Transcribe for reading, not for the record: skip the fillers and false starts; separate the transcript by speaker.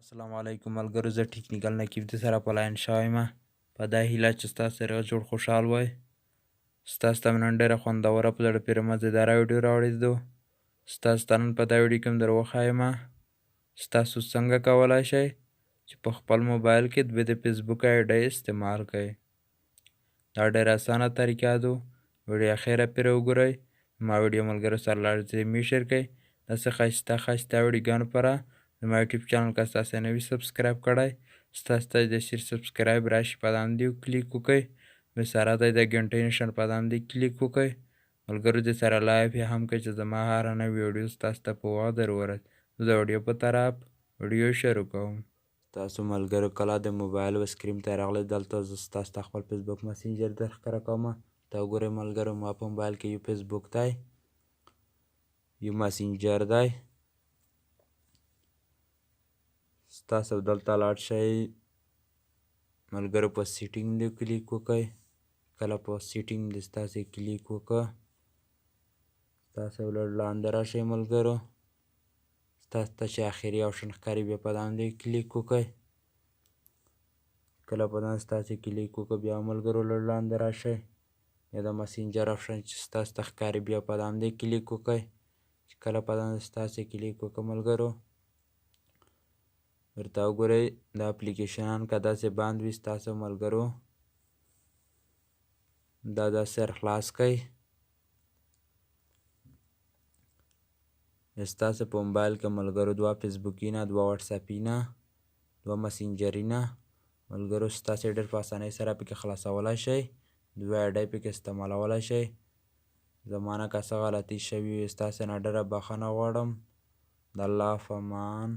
Speaker 1: السلام علیکم ملګرو، زه ټیکنیکل نقیب د سره په لاین شوی یم په دا هیله چې ستاسو سره جوړ خوشحال وای. ستاسو ته مې نن ډېره خوندوره په زړه پورې مزېداره ویډیو راوړې ده. ستاسو ته نن په دا ویډیو کې در وښایم ستاسو څنګه کولی شئ چې په خپل موبایل کې د فیسبوک آی ډي استعمال کړئ. دا ډېره اسانه طریقه ده. ویډیو اخیره پورې وګورئ. ما ویډیو ملګرو سره لازمي شیر کړئ. داسې ښایسته ویډیوګانو لپاره زما یوټیوب چینل که تاسو نه وي سبسکرایب کړی، ستاسو ته د سیر سبسکرایب راشي په دې کلیک وکړئ. بیا سره د ګنټۍ نښان په دې کلیک وکړئ. ملګرو دې سره لایف یې هم کړئ چې زما هره نوې ویډیو ستاسو ته په وخت در ورسي. د ویډیو په طرف ویډیو شروع کوم. تاسو ملګرو کله د موبایل و سکرین ته راغلی، دلته زه ستاسو ته خپل فیسبوک مسنجر در ښکاره کوم. ته وګورئ ملګرو، ما په موبایل کې یو فیسبوک دی، یو مسنجر دی. ستاسو دلته لاړ شئ ملګرو، په سیټینګ دې کلیک وکړئ. کله په سیټینګ دې ستاسې کلیک وکړه، ستاسو لږ لاندې راشئ ملګرو، ستاسو ته چې اخري آپشن ښکاري بیا په دې کلیک وکړئ. کله په دې ستاسې کلیک وکړه بیا ملګرو لږ لاندې راشئ، بیا د مسنجر آپشن چې ستاسو ته ښکاري بیا په دې کلیک وکړئ. چې کله په دې ستاسې کلیک وکړه ملګرو، ورته وګورئ دا اپلیکیشنان که داسې بند وي ستاسو ملګرو، دا داسې خلاص کړئ. ستاسو په موبایل کې ملګرو دوه فیسبوکینه، دوه واټساپینه، دوه مسنجرینه ملګرو ستاسو ډېر په اسانۍ سره پکې خلاصولی شئ. دوه آی ډي پکې استعمالولی شئ. زما نه که څه غلطي شوې وي ستاسو نه ډېره بښنه غواړم. د الله په امان.